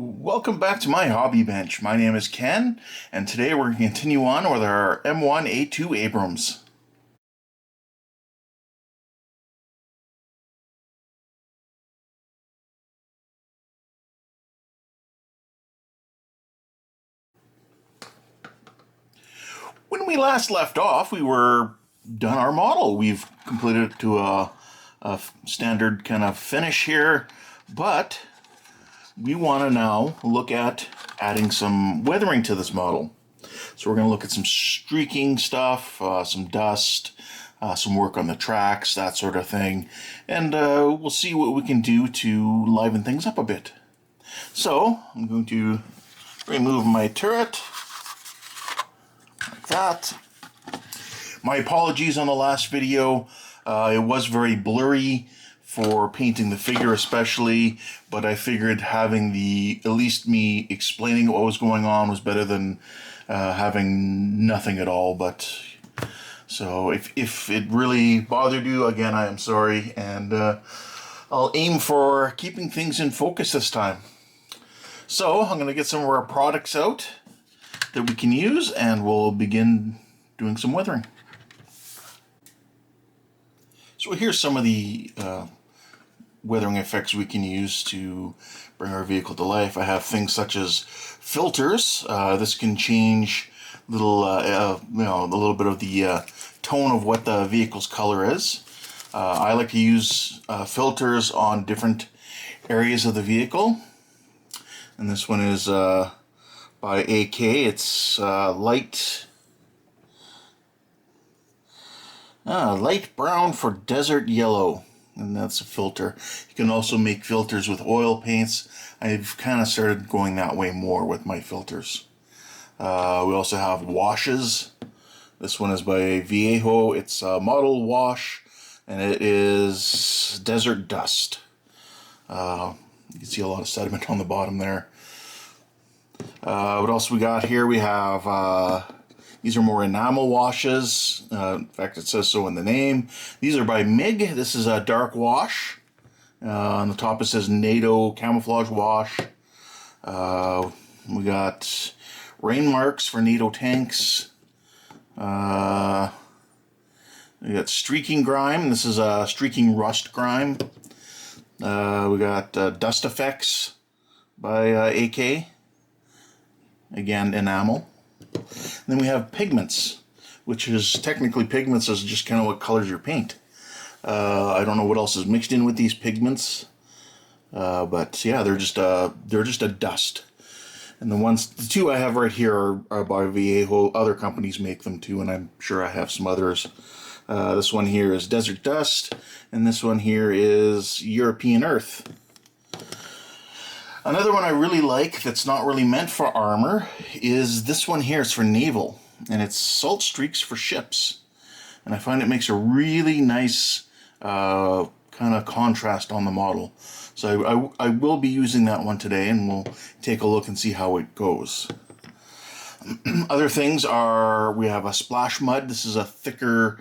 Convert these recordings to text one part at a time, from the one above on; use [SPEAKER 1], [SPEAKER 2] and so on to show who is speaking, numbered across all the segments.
[SPEAKER 1] Welcome back to my hobby bench. My name is Ken, and today we're going to continue on with our M1A2 Abrams. When we last left off, we were done our model. We've completed it to a standard kind of finish here, but we want to now look at adding some weathering to this model. So we're going to look at some streaking stuff, some dust, some work on the tracks, that sort of thing. And we'll see what we can do to liven things up a bit. So I'm going to remove my turret, like that. My apologies on the last video. It was very blurry for painting the figure especially, but I figured having at least me explaining what was going on was better than having nothing at all. But so if it really bothered you, again, I am sorry, and I'll aim for keeping things in focus this time. So I'm going to get some of our products out that we can use, and we'll begin doing some weathering. So here's some of the weathering effects we can use to bring our vehicle to life. I have things such as filters. This can change a little bit of the tone of what the vehicle's color is. I like to use filters on different areas of the vehicle. And this one is by AK. It's light brown for desert yellow, and that's a filter. You can also make filters with oil paints. I've kind of started going that way more with my filters. We also have washes. This one is by Viejo. It's a model wash, and it is desert dust. You can see a lot of sediment on the bottom there. What else we got here? We have these are more enamel washes. In fact, it says so in the name. These are by MIG. This is a dark wash. On the top it says NATO camouflage wash. We got rain marks for NATO tanks. We got streaking grime. This is a streaking rust grime. We got dust effects by AK. Again, enamel. And then we have pigments, which is technically pigments is just kind of what colors your paint. I don't know what else is mixed in with these pigments, but yeah, they're just a dust. And the two I have right here are by Viejo. Other companies make them too, and I'm sure I have some others. This one here is desert dust, and this one here is European earth. Another one I really like that's not really meant for armor is this one here. It's for naval, and it's salt streaks for ships. And I find it makes a really nice kind of contrast on the model. So I will be using that one today, and we'll take a look and see how it goes. Other things are, we have a splash mud. This is a thicker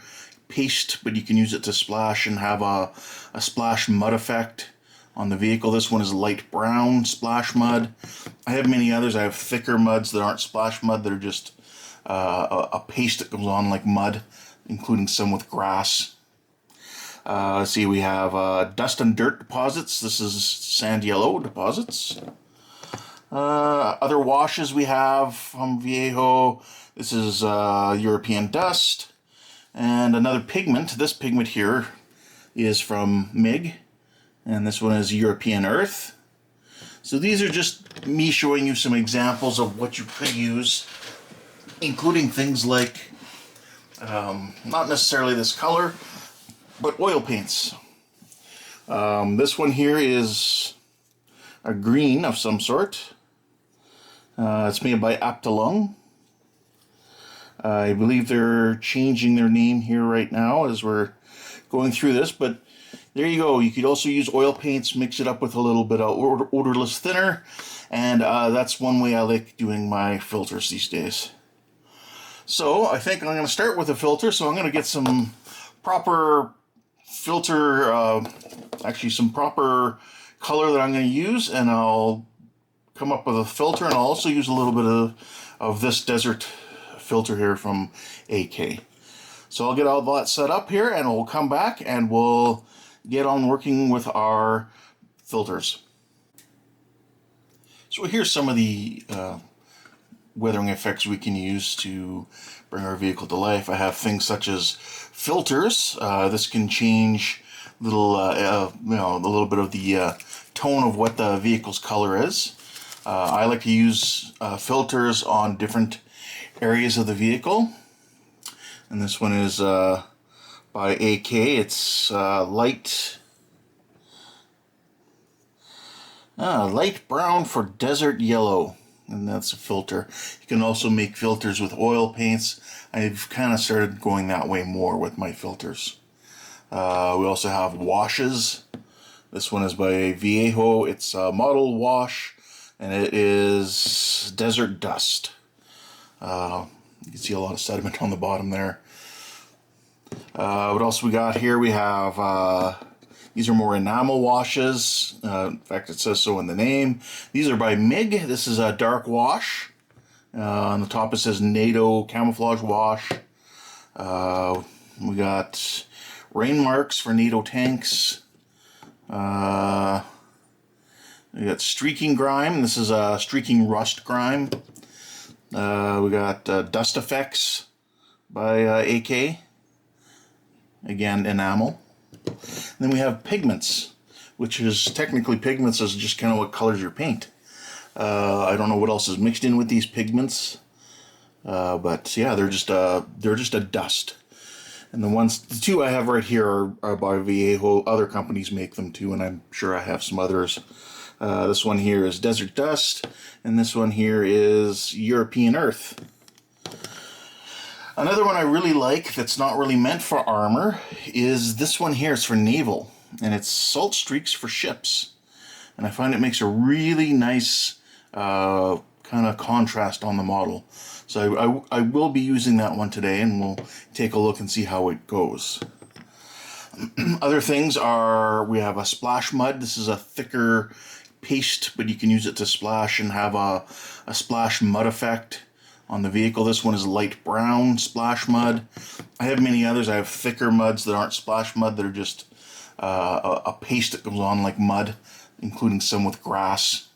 [SPEAKER 1] paste, but you can use it to splash and have a splash mud effect on the vehicle. This one is light brown splash mud. I have many others. I have thicker muds that aren't splash mud, that are just a paste that goes on like mud, including some with grass. Let's see, we have dust and dirt deposits. This is sand yellow deposits. Other washes we have from Viejo. This is European dust. And another pigment. This pigment here is from MIG. And this one is European earth. So these are just me showing you some examples of what you could use, including things like, not necessarily this color, but oil paints. This one here is a green of some sort. It's made by Aptalung. I believe they're changing their name here right now as we're going through this, but there you go. You could also use oil paints, mix it up with a little bit of odorless thinner, and that's one way I like doing my filters these days. So I think I'm going to start with a filter, so I'm going to get some proper filter, actually some proper color that I'm going to use, and I'll come up with a filter, and I'll also use a little bit of this desert filter here from AK. So I'll get all that set up here, and we'll come back and we'll get on working with our filters. So here's some of the weathering effects we can use to bring our vehicle to life. I have things such as filters. This can change a little bit of the tone of what the vehicle's color is. I like to use filters on different areas of the vehicle. And this one is by AK. It's light brown for desert yellow, and that's a filter. You can also make filters with oil paints. I've kind of started going that way more with my filters. We also have washes. This one is by Viejo. It's a model wash, and it is desert dust. You can see a lot of sediment on the bottom there. What else we got here? We have these are more enamel washes. In fact, it says so in the name. These are by MIG. This is a dark wash. On the top it says NATO camouflage wash. We got rain marks for NATO tanks. We got streaking grime. This is a streaking rust grime. We got dust effects by AK. Again, enamel. And then we have pigments, which is technically pigments is just kind of what colors your paint. I don't know what else is mixed in with these pigments, but yeah, they're just a dust. And the two I have right here are by Viejo. Other companies make them too, and I'm sure I have some others. This one here is desert dust, and this one here is European earth. Another one I really like that's not really meant for armor is this one here. It's for naval, and it's salt streaks for ships. And I find it makes a really nice kind of contrast on the model. So I will be using that one today, and we'll take a look and see how it goes. Other things are, we have a splash mud. This is a thicker paste, but you can use it to splash and have a splash mud effect on the vehicle. This one is light brown splash mud. I have many others. I have thicker muds that aren't splash mud. They're just a paste that goes on like mud, including some with grass.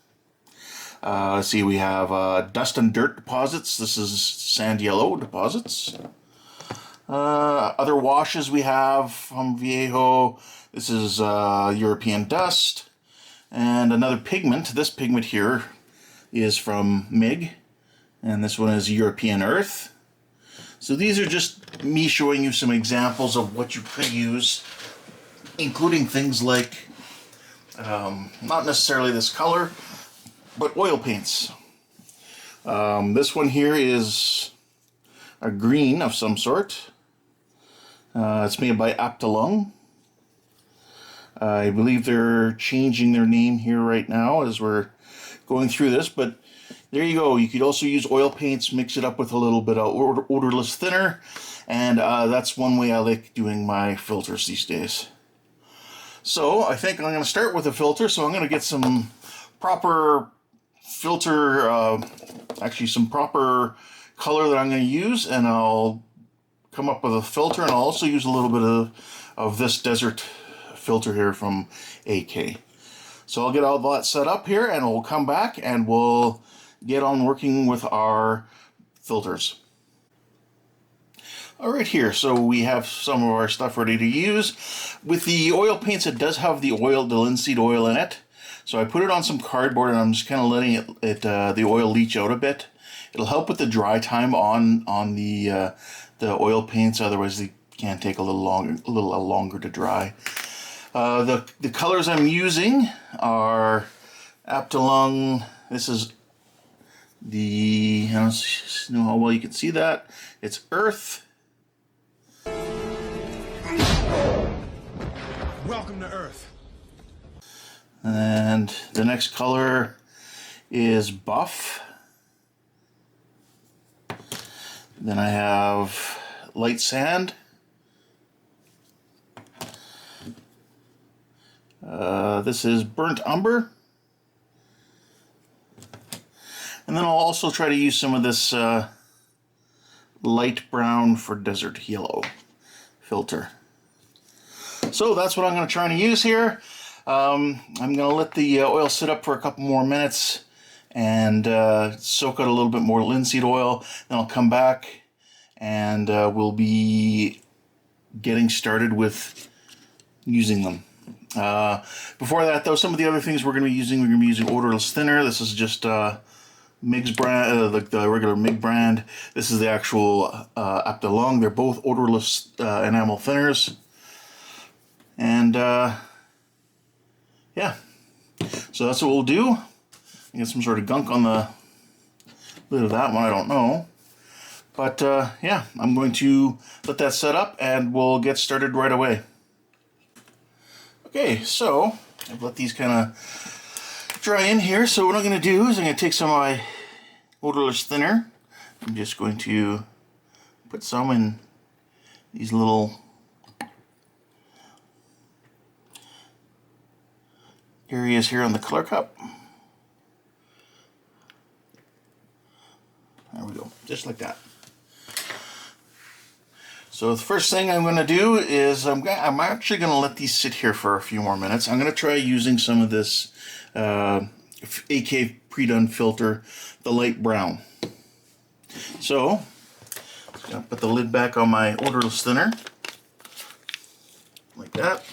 [SPEAKER 1] Let's see, we have dust and dirt deposits. This is sand yellow deposits. Other washes we have from Viejo. This is European dust. And another pigment. This pigment here is from MIG. And this one is European earth. So these are just me showing you some examples of what you could use, including things like, not necessarily this color, but oil paints. This one here is a green of some sort. It's made by Aptalung. I believe they're changing their name here right now as we're going through this, but there you go. You could also use oil paints, mix it up with a little bit of odorless thinner, and that's one way I like doing my filters these days. So I think I'm going to start with a filter, so I'm going to get some proper filter, actually some proper color that I'm going to use, and I'll come up with a filter, and I'll also use a little bit of this desert filter here from AK. So I'll get all that set up here, and we'll come back and we'll get on working with our filters. Alright, here, so we have some of our stuff ready to use. With the oil paints, it does have the linseed oil in it. So I put it on some cardboard, and I'm just kind of letting the oil leach out a bit. It'll help with the dry time on the oil paints, otherwise they can take a little longer to dry. The colors I'm using are Aptalung. This is I don't know how well you can see that. It's Earth.
[SPEAKER 2] Welcome to Earth.
[SPEAKER 1] And the next color is Buff. Then I have Light Sand. This is Burnt Umber. And then I'll also try to use some of this light brown for desert yellow filter. So that's what I'm going to try and use here. I'm going to let the oil sit up for a couple more minutes and soak out a little bit more linseed oil. Then I'll come back and we'll be getting started with using them. Before that though, some of the other things we're going to be using odorless thinner. This is just MIG's brand, the regular MIG brand. This is the actual Aptalong. They're both odorless enamel thinners. And yeah, so that's what we'll do. Get some sort of gunk on the lid of that one, I don't know. But yeah, I'm going to let that set up and we'll get started right away. Okay, so I've let these kind of dry in here. So what I'm going to do is I'm going to take some of my odorless thinner. I'm just going to put some in these little areas here on the color cup. There we go, just like that. So the first thing I'm going to do is I'm actually going to let these sit here for a few more minutes. I'm going to try using some of this AK pre-done filter, the light brown. So I'm going to put the lid back on my odorless thinner, like that.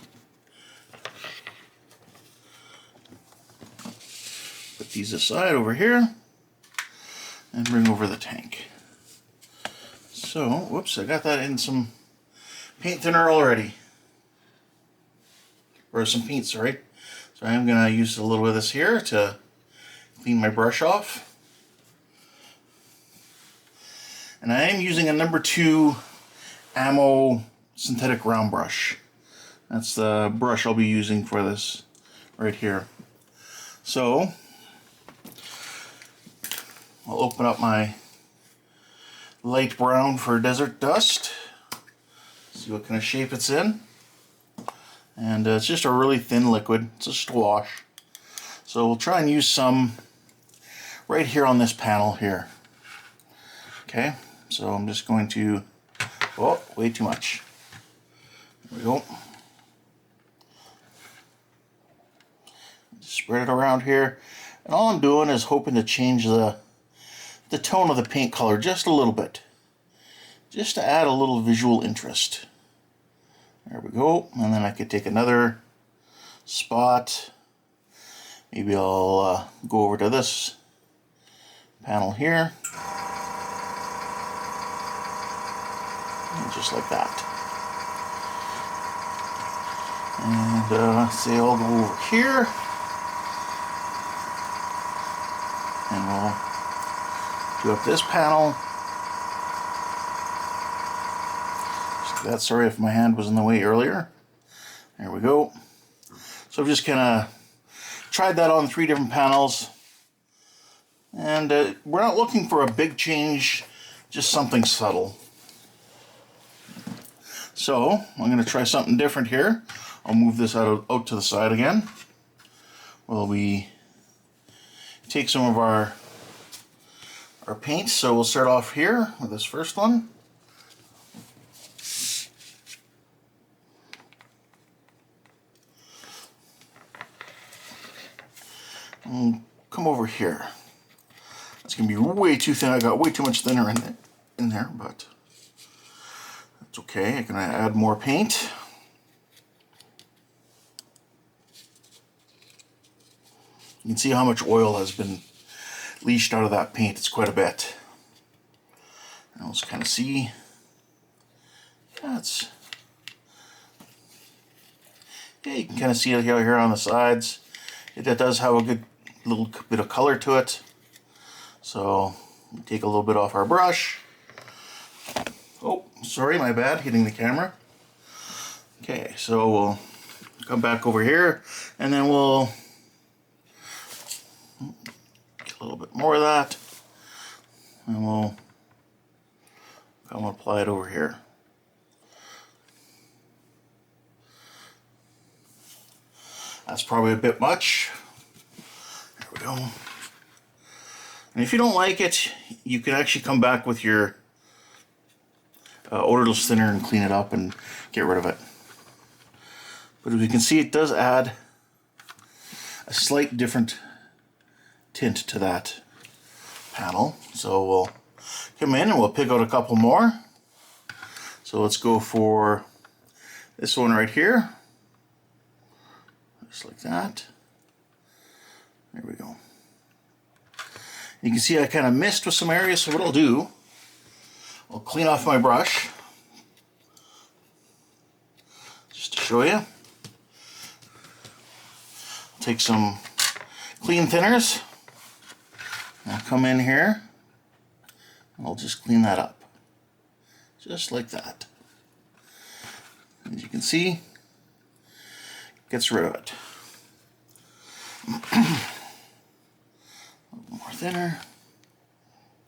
[SPEAKER 1] Put these aside over here and bring over the tank. So, whoops, I got that in some paint thinner already. Or some paint, sorry. So I'm going to use a little bit of this here to clean my brush off. And I am using a number 2 Ammo synthetic round brush. That's the brush I'll be using for this right here. So I'll open up my light brown for desert dust. See what kind of shape it's in. And it's just a really thin liquid. It's just a wash. So we'll try and use some right here on this panel here. Okay, so I'm just going to, oh, way too much. There we go. Just spread it around here. And all I'm doing is hoping to change the tone of the paint color just a little bit, just to add a little visual interest. There we go. And then I could take another spot. Maybe I'll go over to this panel here, and just like that. And say I'll go over here, and we'll do up this panel. That's sorry if my hand was in the way earlier. There we go. So I've just kind of tried that on 3 different panels. And we're not looking for a big change, just something subtle. So I'm going to try something different here. I'll move this out to the side again. Well, we take some of our paint. So we'll start off here with this first one. And come over here. It's going to be way too thin. I got way too much thinner in there, but that's okay. I can add more paint. You can see how much oil has been leached out of that paint. It's quite a bit. And let's kind of see. That's, yeah, you can kind of see it here on the sides. It does have a good little bit of color to it. So take a little bit off our brush. Oh, sorry, my bad, hitting the camera. Okay, so we'll come back over here, and then we'll get a little bit more of that, and we'll come apply it over here. That's probably a bit much. There we go. And if you don't like it, you can actually come back with your odorless thinner and clean it up and get rid of it. But as you can see, it does add a slight different tint to that panel. So we'll come in and we'll pick out a couple more. So let's go for this one right here. Just like that. There we go. You can see I kind of missed with some areas, so what I'll do, I'll clean off my brush just to show you. Take some clean thinners. I'll come in here and I'll just clean that up. Just like that. As you can see, it gets rid of it. A little more thinner.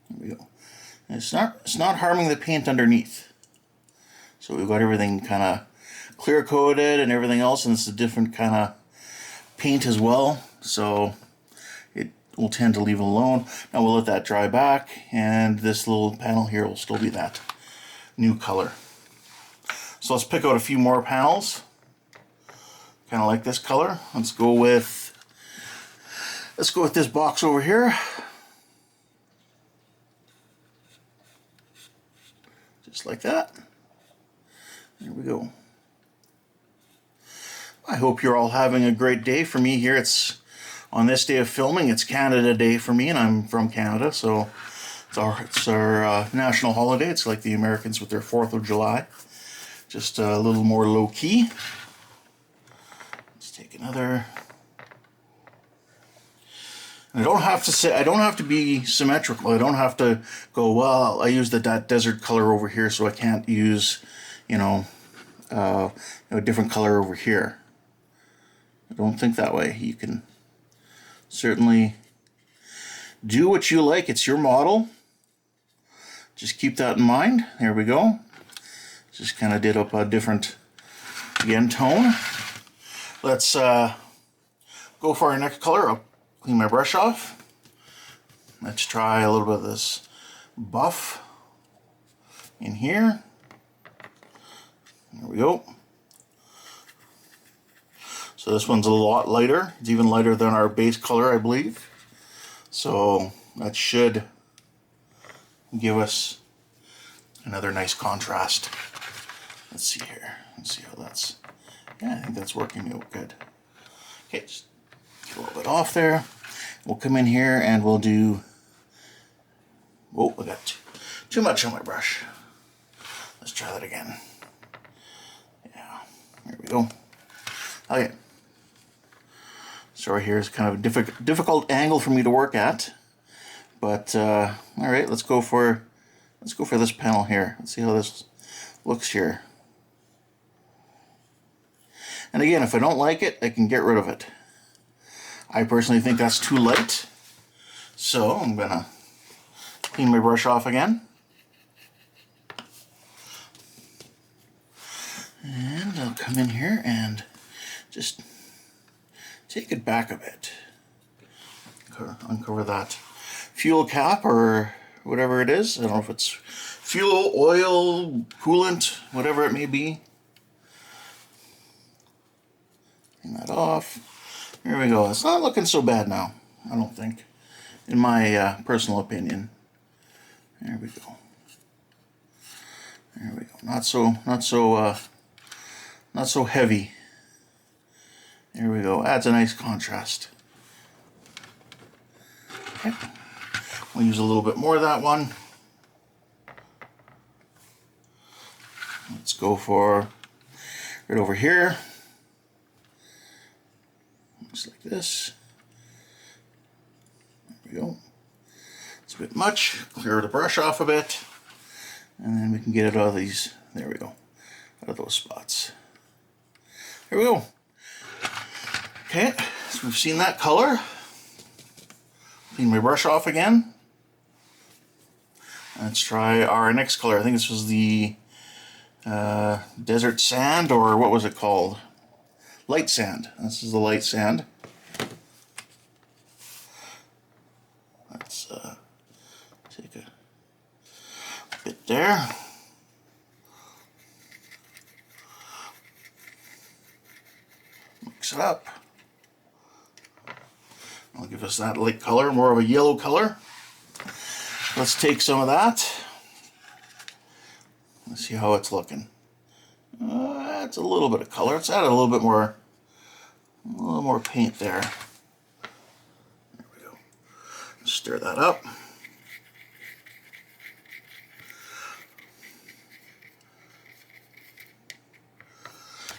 [SPEAKER 1] There we go. And it's not harming the paint underneath. So we've got everything kind of clear coated and everything else, and it's a different kind of paint as well. So it will tend to leave it alone. Now we'll let that dry back, and this little panel here will still be that new color. So let's pick out a few more panels, kind of like this color. Let's go with this box over here. Just like that. There we go. I hope you're all having a great day. For me here, it's on this day of filming, it's Canada Day for me, and I'm from Canada, so it's our national holiday. It's like the Americans with their 4th of July. Just a little more low-key. Let's take another. And I don't have to be symmetrical. I don't have to go, well, I used that desert color over here, so I can't use, a different color over here. I don't think that way. You can certainly do what you like. It's your model. Just keep that in mind. There we go. Just kind of did up a different, again, tone. Let's go for our next color. I'll clean my brush off. Let's try a little bit of this buff in here. There we go. So this one's a lot lighter. It's even lighter than our base color, I believe. So that should give us another nice contrast. Let's see here. Let's see how that's... Yeah, I think that's working out good. Okay, just get a little bit off there. We'll come in here and we'll do... Oh, I got too much on my brush. Let's try that again. Yeah, there we go. Okay. So right here is kind of a difficult angle for me to work at. But, all right, let's go for this panel here. Let's see how this looks here. And again, if I don't like it, I can get rid of it. I personally think that's too light. So I'm gonna clean my brush off again. And I'll come in here and just take it back a bit. Uncover that fuel cap or whatever it is. I don't know if it's fuel, oil, coolant, whatever it may be. Clean that off. There we go. It's not looking so bad now, I don't think, in my personal opinion. There we go. There we go. Not so heavy. There we go. Adds a nice contrast. Okay. We'll use a little bit more of that one. Let's go for right over here. Just like this. There we go. It's a bit much. Clear the brush off a bit. And then we can get it out of these. There we go. Out of those spots. There we go. Okay, so we've seen that color. Clean my brush off again. Let's try our next color. I think this was the desert sand, or what was it called? Light sand. This is the light sand. Let's Take a bit there. Mix it up. I'll give us that light color, more of a yellow color. Let's take some of that. Let's see how it's looking. That's a little bit of color. Let's add a little more paint there. There we go. Stir that up.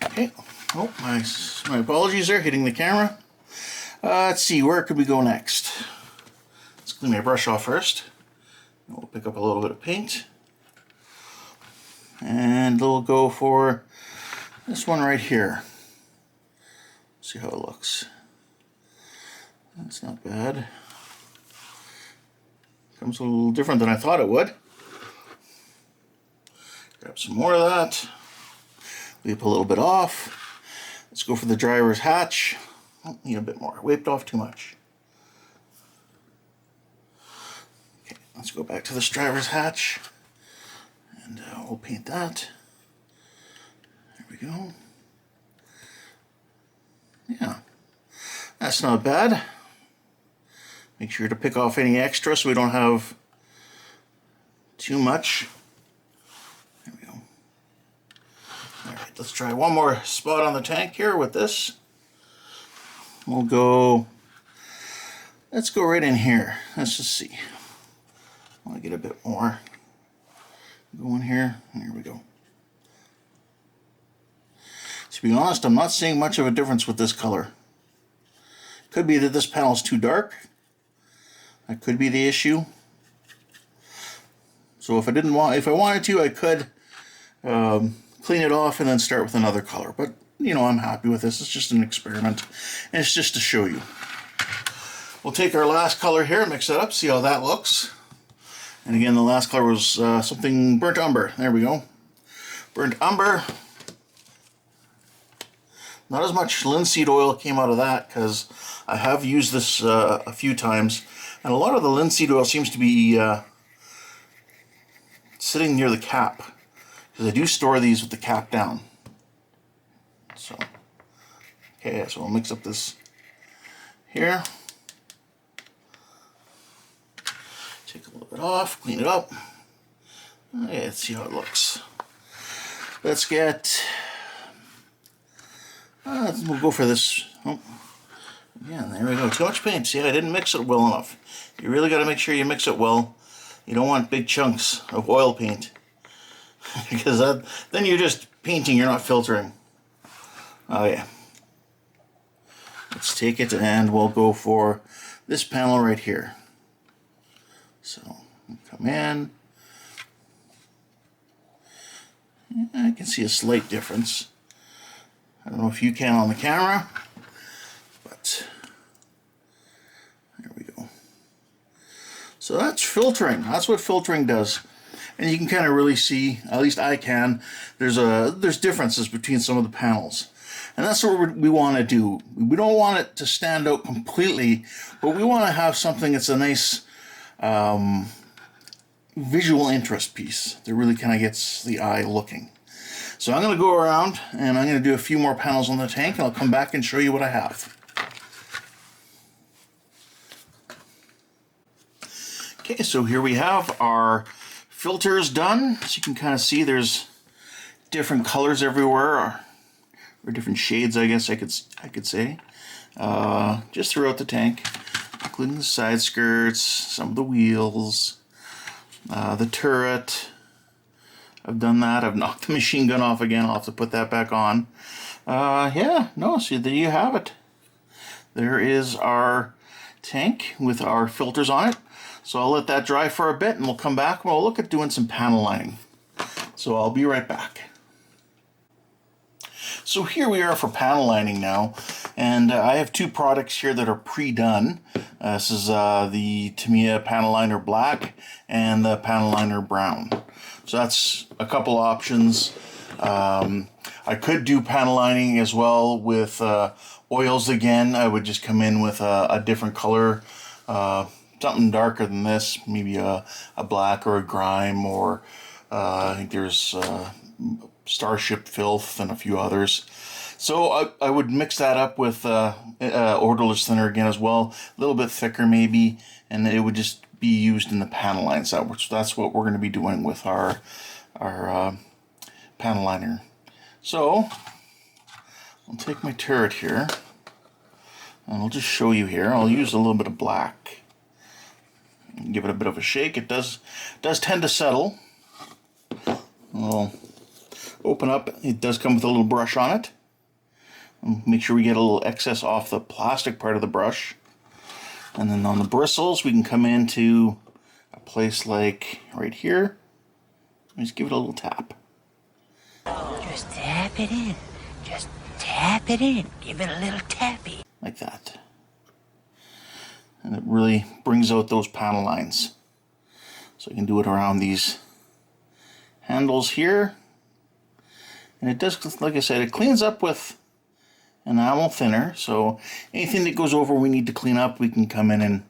[SPEAKER 1] Okay. Oh, my apologies there, hitting the camera. Let's see, where could we go next? Let's clean my brush off first. We'll pick up a little bit of paint. And we'll go for this one right here. See how it looks. That's not bad. Comes a little different than I thought it would. Grab some more of that. Wipe a little bit off. Let's go for the driver's hatch. Oh, need a bit more. Wiped off too much. Okay, let's go back to this driver's hatch. And we'll paint that. There we go. Yeah, that's not bad. Make sure to pick off any extra so we don't have too much. There we go. All right, let's try one more spot on the tank here with this. We'll go, let's go right in here. Let's just see. I want to get a bit more. Go in here. There we go. To be honest, I'm not seeing much of a difference with this color. Could be that this panel is too dark. That could be the issue. So if I wanted to, I could clean it off and then start with another color. But you know, I'm happy with this. It's just an experiment, and it's just to show you. We'll take our last color here, mix it up, see how that looks. And again, the last color was something burnt umber. There we go. Burnt umber. Not as much linseed oil came out of that because I have used this a few times, and a lot of the linseed oil seems to be sitting near the cap, because I do store these with the cap down. So, okay, so I'll mix up this here. Take a little bit off, clean it up. Okay, let's see how it looks. Let's get, we'll go for this. Oh, yeah, there we go. Too much paint. See, I didn't mix it well enough. You really got to make sure you mix it well. You don't want big chunks of oil paint, because then you're just painting, you're not filtering. Oh yeah. Let's take it and we'll go for this panel right here. So, come in. I can see a slight difference. I don't know if you can on the camera, but there we go. So that's filtering. That's what filtering does. And you can kind of really see, at least I can, there's differences between some of the panels. And that's what we want to do. We don't want it to stand out completely, but we want to have something that's a nice visual interest piece that really kind of gets the eye looking. So I'm going to go around and I'm going to do a few more panels on the tank, and I'll come back and show you what I have. Okay, so here we have our filters done. So you can kind of see there's different colors everywhere, or different shades, I guess I could say, just throughout the tank, including the side skirts, some of the wheels, the turret. I've done that. I've knocked the machine gun off again. I'll have to put that back on. Yeah, no, see, there you have it. There is our tank with our filters on it. So I'll let that dry for a bit, and we'll come back and we'll look at doing some panel lining. So I'll be right back. So here we are for panel lining now, and I have two products here that are pre-done. This is the Tamiya panel liner black and the panel liner brown. So that's a couple options. I could do panel lining as well with oils again. I would just come in with a different color something darker than this, maybe a black or a grime, or I think there's Starship Filth and a few others. So I would mix that up with odorless thinner again as well, a little bit thicker maybe, and it would just be used in the panel lines. That's what we're going to be doing with our panel liner. So I'll take my turret here, and I'll just show you here. I'll use a little bit of black. Give it a bit of a shake. It does tend to settle. I'll open up. It does come with a little brush on it. Make sure we get a little excess off the plastic part of the brush. And then on the bristles, we can come into a place like right here. Just give it a little tap.
[SPEAKER 2] Just tap it in. Just tap it in. Give it a little tappy.
[SPEAKER 1] Like that. And it really brings out those panel lines. So you can do it around these handles here. And it does, like I said, it cleans up with enamel thinner, so anything that goes over we need to clean up, we can come in and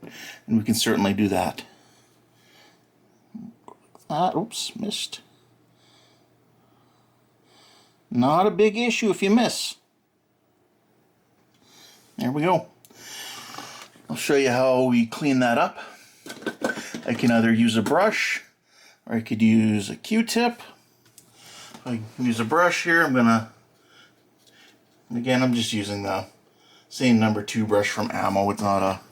[SPEAKER 1] we can certainly do that. Oops, missed. Not a big issue if you miss. There we go. I'll show you how we clean that up. I can either use a brush, or I could use a Q-tip. I can use a brush here. Again, I'm just using the same number 2 brush from Ammo. It's not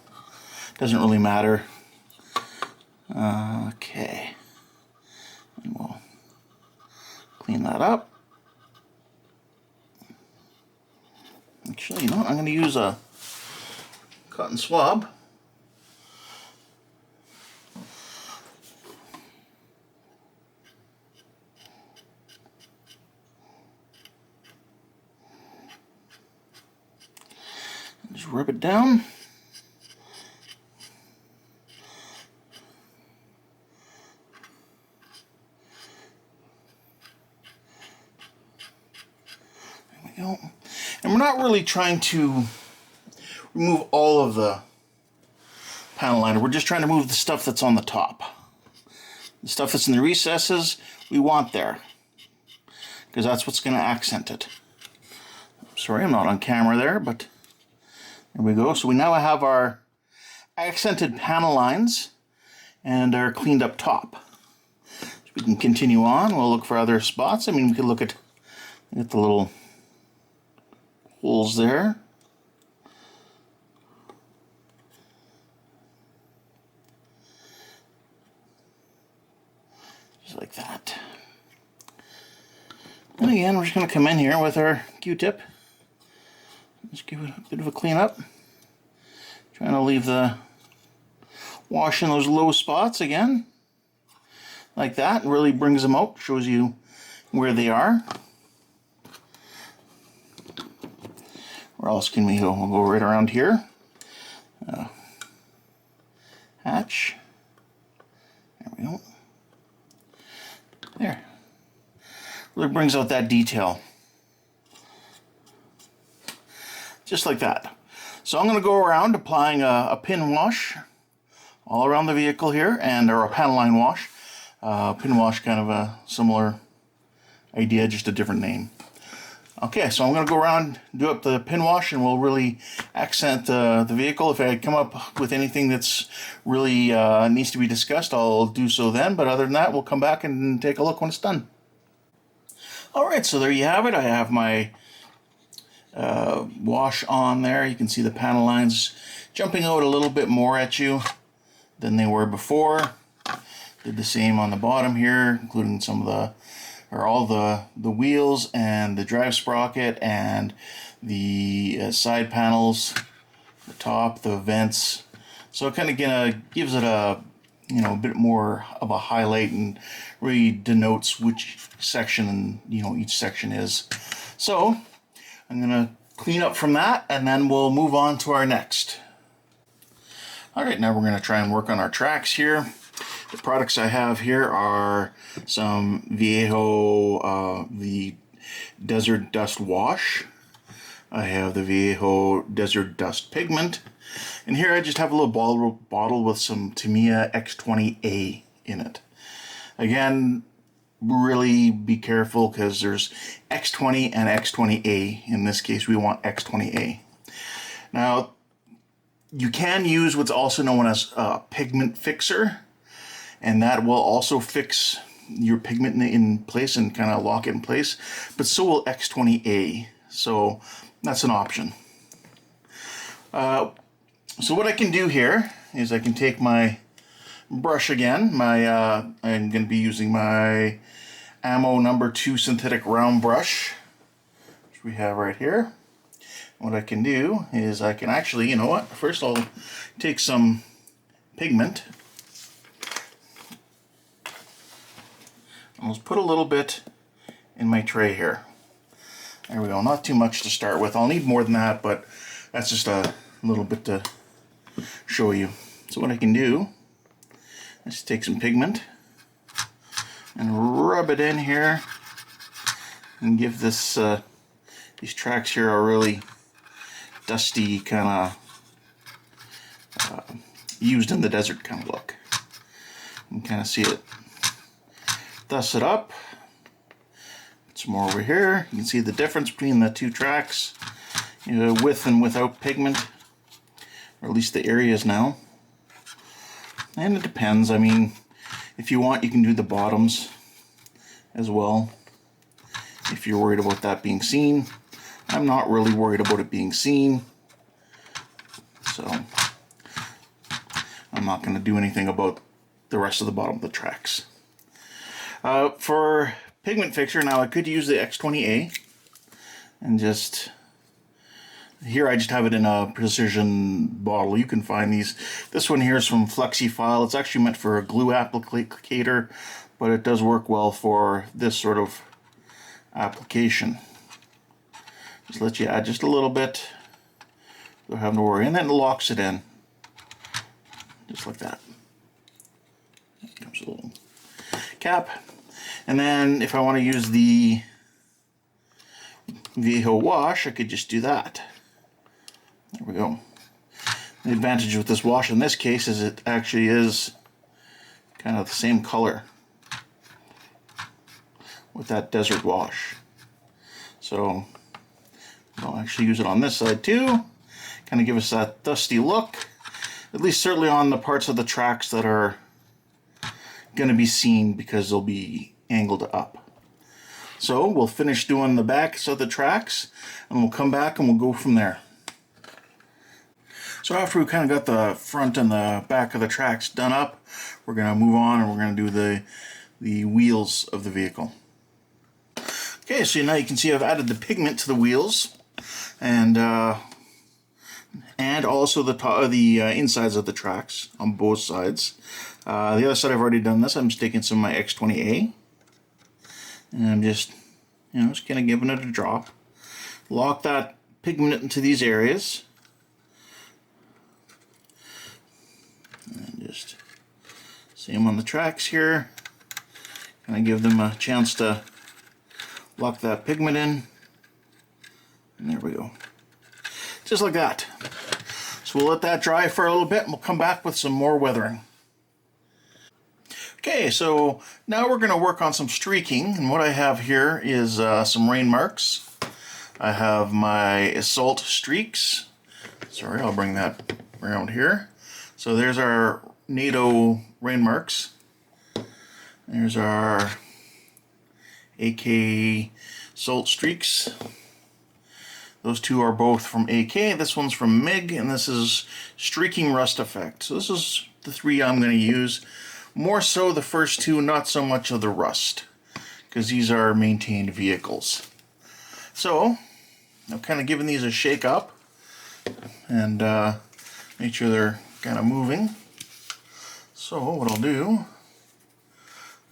[SPEAKER 1] doesn't really matter. Okay. And we'll clean that up. Actually, you know what? I'm going to use a cotton swab. Just rub it down. There we go. And we're not really trying to remove all of the panel liner. We're just trying to remove the stuff that's on the top. The stuff that's in the recesses, we want there, because that's what's going to accent it. Sorry, I'm not on camera there, but there we go. So we now have our accented panel lines and our cleaned up top. So we can continue on. We'll look for other spots. I mean, we could look at the little holes there. Just like that. And again, we're just going to come in here with our Q-tip. Just give it a bit of a clean up. Trying to leave the wash in those low spots again. Like that. Really brings them out. Shows you where they are. Where else can we go? We'll go right around here. Hatch. There we go. There. Really brings out that detail. Just like that. So I'm going to go around applying a pin wash all around the vehicle here, or a panel line wash. Pin wash, kind of a similar idea, just a different name. Okay, so I'm going to go around, do up the pin wash, and we'll really accent the vehicle. If I come up with anything that's really needs to be discussed, I'll do so then. But other than that, we'll come back and take a look when it's done. Alright, so there you have it. I have my wash on there. You can see the panel lines jumping out a little bit more at you than they were before. Did the same on the bottom here, including some of all the wheels and the drive sprocket and the side panels, the top, the vents. So it kind of gives it a bit more of a highlight and really denotes which section each section is. So I'm going to clean up from that, and then we'll move on to our next. Alright, now we're going to try and work on our tracks here. The products I have here are some Viejo, the Desert Dust Wash. I have the Viejo Desert Dust Pigment. And here I just have a little bottle with some Tamiya X20A in it. Again, really be careful because there's X20 and X20A. In this case, we want X20A. Now, you can use what's also known as a pigment fixer, and that will also fix your pigment in place and kind of lock it in place, but so will X20A. So that's an option. So what I can do here is I can take my brush again. I'm going to be using my M1A2 synthetic round brush, which we have right here. What I can do is I can actually, you know what? First I'll take some pigment. I'll just put a little bit in my tray here. There we go. Not too much to start with. I'll need more than that, but that's just a little bit to show you. So what I can do is take some pigment and rub it in here and give this these tracks here a really dusty kind of used in the desert kind of look. You can kind of see it. Dust it up. Put some more over here. You can see the difference between the two tracks, you know, with and without pigment, or at least the areas now. And it depends. I mean, if you want, you can do the bottoms as well, if you're worried about that being seen. I'm not really worried about it being seen, so I'm not going to do anything about the rest of the bottom of the tracks. For pigment fixer, now I could use the X20A and just, here I just have it in a precision bottle. You can find these. This one here is from FlexiFile. It's actually meant for a glue applicator, but it does work well for this sort of application. Just let you add just a little bit. Don't have to worry. And then it locks it in. Just like that. Comes a little cap. And then if I want to use the Viejo wash, I could just do that. There we go. The advantage with this wash in this case is it actually is kind of the same color with that desert wash. So I'll actually use it on this side too. Kind of give us that dusty look. At least certainly on the parts of the tracks that are going to be seen because they'll be angled up. So we'll finish doing the backs of the tracks and we'll come back and we'll go from there. So after we kind of got the front and the back of the tracks done up, we're going to move on and we're going to do the wheels of the vehicle. Okay, so now you can see I've added the pigment to the wheels and also the insides of the tracks on both sides. The other side I've already done this. I'm just taking some of my X20A and I'm just, you know, just kind of giving it a drop. Lock that pigment into these areas. And just same on the tracks here. Kind of give them a chance to lock that pigment in. And there we go. Just like that. So we'll let that dry for a little bit and we'll come back with some more weathering. Okay, so now we're going to work on some streaking, and what I have here is some rain marks. I have my Assault streaks. Sorry, I'll bring that around here. So there's our NATO rain marks. There's our AK Assault streaks. Those two are both from AK. This one's from MiG, and this is Streaking Rust Effect. So this is the three I'm going to use. More so the first two, not so much of the rust, because these are maintained vehicles. So I'm kind of giving these a shake up and make sure they're kind of moving. So what I'll do,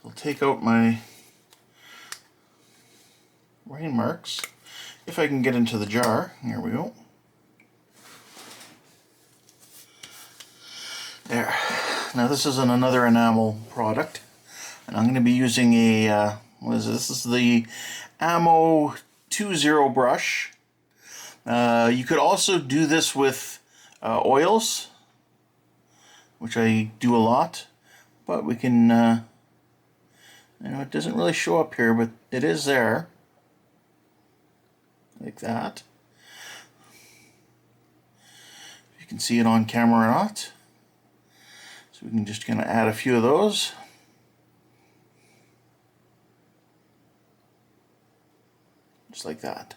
[SPEAKER 1] I'll take out my rain marks, if I can get into the jar. Here we go. There. Now this is another enamel product, and I'm going to be using a, what is this? This is the M1A2 brush. You could also do this with oils, which I do a lot, but we can, you know, it doesn't really show up here, but it is there, like that. You can see it on camera or not. So we can just kind of add a few of those. Just like that.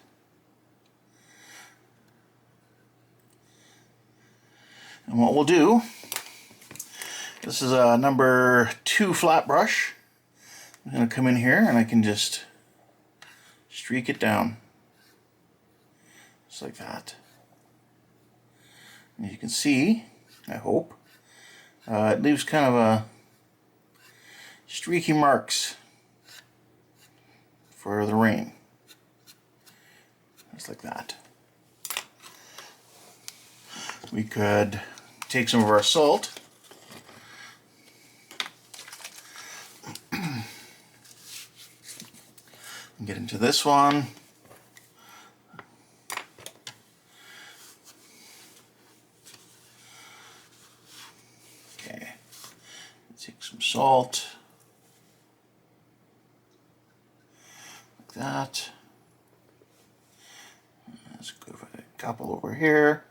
[SPEAKER 1] And what we'll do, this is a number 2 flat brush. I'm going to come in here and I can just streak it down. Just like that. And you can see, I hope, it leaves kind of a streaky marks for the rain. Just like that. We could take some of our salt and get into this one. Okay, take some salt like that. Let's go for a couple over here.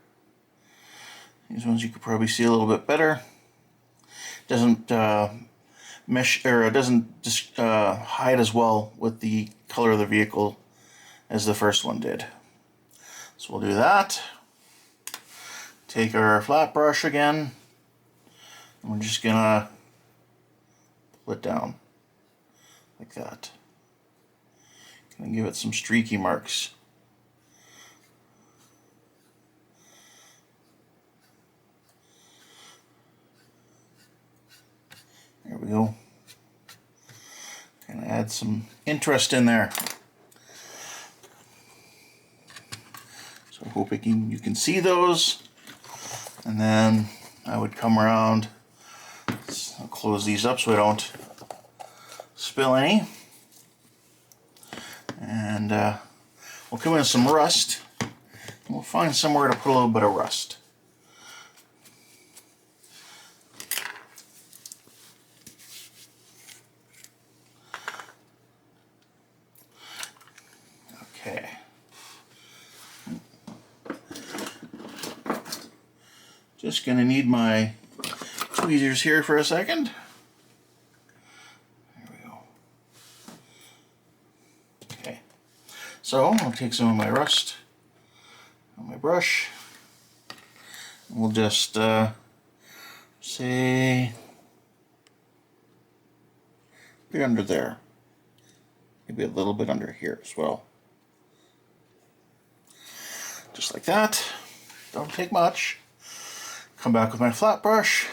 [SPEAKER 1] These ones you could probably see a little bit better. Doesn't mesh, or it doesn't just hide as well with the color of the vehicle as the first one did. So we'll do that. Take our flat brush again, and we're just gonna pull it down like that. Gonna give it some streaky marks. There we go. Kind of add some interest in there. So I hope you can see those. And then I would come around. I'll close these up so I don't spill any. And we'll come in with some rust. We'll find somewhere to put a little bit of rust. Okay. Just gonna need my tweezers here for a second. There we go. Okay. So I'll take some of my rust on my brush. We'll just say right under there. Maybe a little bit under here as well. Just like that. Don't take much. Come back with my flat brush.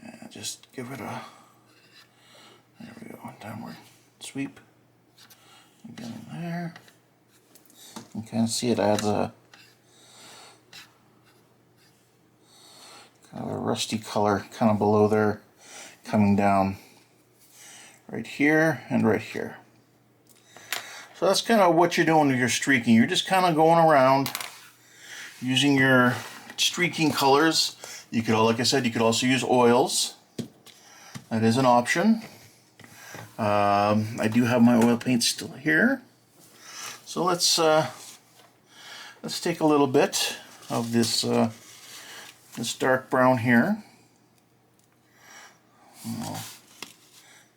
[SPEAKER 1] And just give it a, there we go, downward sweep. Again there. You can see it adds a kind of a rusty color kind of below there, coming down right here and right here. So that's kind of what you're doing with your streaking. You're just kind of going around using your streaking colors. You could, like I said, you could also use oils. That is an option. I do have my oil paint still here. So let's take a little bit of this this dark brown here. I'll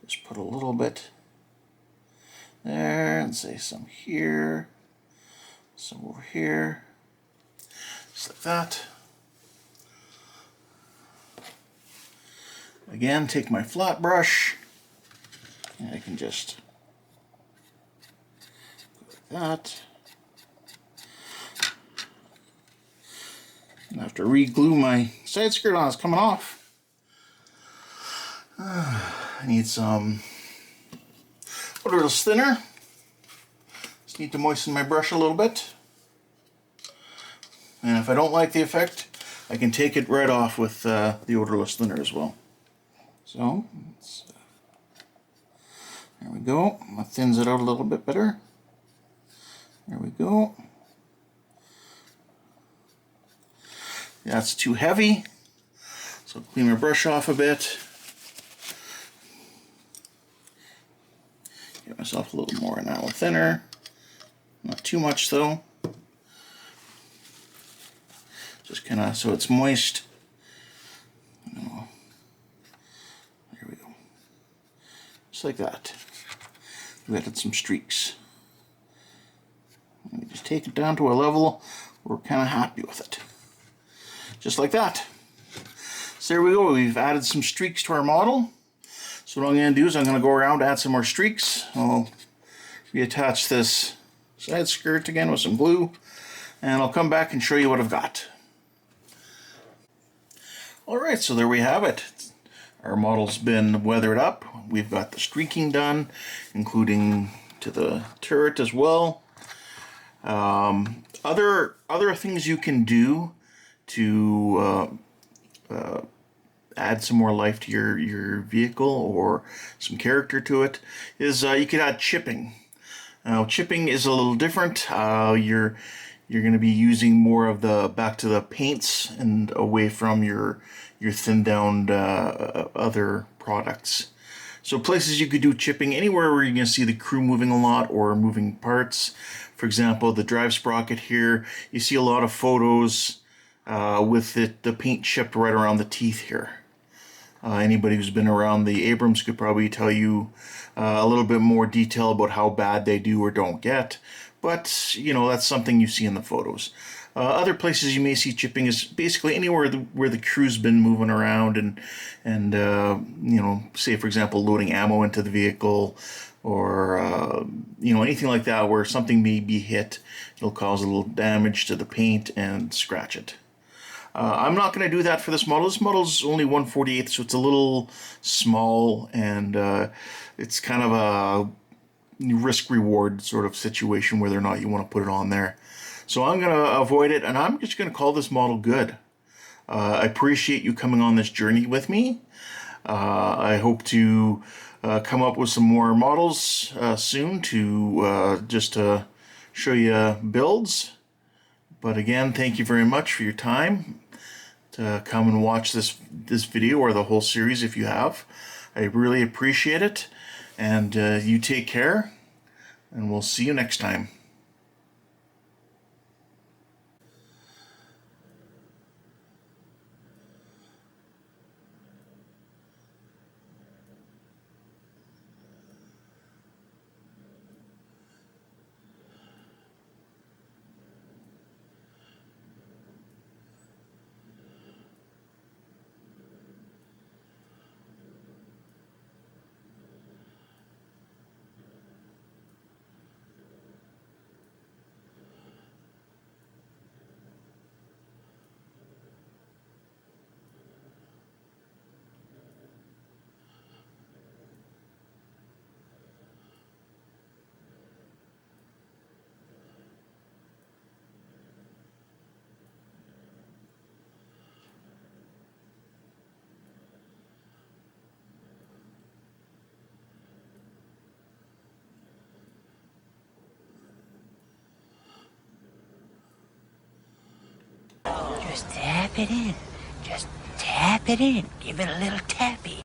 [SPEAKER 1] just put a little bit there, and say some here, some over here, just like that. Again, take my flat brush, and I can just go like that. I have to re-glue my side skirt on, it's coming off. I need some odorless thinner. Just need to moisten my brush a little bit. And if I don't like the effect, I can take it right off with the odorless thinner as well. So, there we go. That thins it out a little bit better. There we go. That's too heavy. So clean my brush off a bit. Get myself a little more enamel thinner. Not too much though. Just kind of so it's moist. There we go. Just like that. We added some streaks. Let me just take it down to a level where we're kind of happy with it. Just like that. So there we go. We've added some streaks to our model. So what I'm going to do is I'm going to go around, add some more streaks. I'll reattach this side skirt again with some glue, and I'll come back and show you what I've got. Alright, so there we have it. Our model's been weathered up. We've got the streaking done, including to the turret as well. Other things you can do to add some more life to your vehicle or some character to it is you could add chipping. Now chipping is a little different. You're going to be using more of the back to the paints and away from your thin down other products. So places you could do chipping, anywhere where you're going to see the crew moving a lot or moving parts. For example, the drive sprocket here, you see a lot of photos with the paint chipped right around the teeth here. Anybody who's been around the Abrams could probably tell you a little bit more detail about how bad they do or don't get. But, you know, that's something you see in the photos. Other places you may see chipping is basically anywhere where the crew's been moving around and you know, say for example loading ammo into the vehicle or you know, anything like that where something may be hit. It'll cause a little damage to the paint and scratch it. I'm not going to do that for this model. This model's only 1/48, so it's a little small, and it's kind of a risk-reward sort of situation whether or not you want to put it on there. So I'm going to avoid it, and I'm just going to call this model good. I appreciate you coming on this journey with me. I hope to come up with some more models soon to just to show you builds. But again, thank you very much for your time to come and watch this video or the whole series if you have. I really appreciate it, and you take care, and we'll see you next time.
[SPEAKER 2] Just tap it in. Just tap it in. Give it a little tappy.